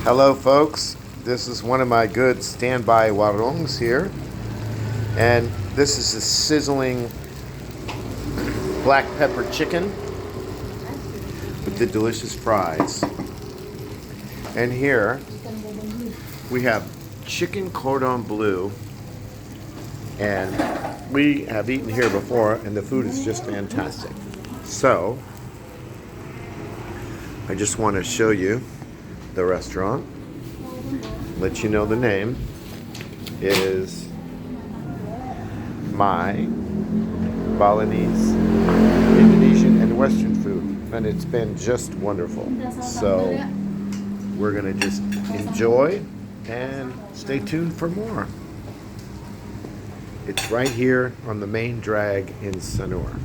Hello folks, this is one of my good standby warongs here, and this is a sizzling black pepper chicken with the delicious fries. And here we have chicken cordon bleu, and we have eaten here before and the food is just fantastic. So I just want to show you the restaurant, let you know the name. It is my Balinese, Indonesian, and Western food, and it's been just wonderful. So we're gonna just enjoy and stay tuned for more. It's right here on the main drag in Sanur.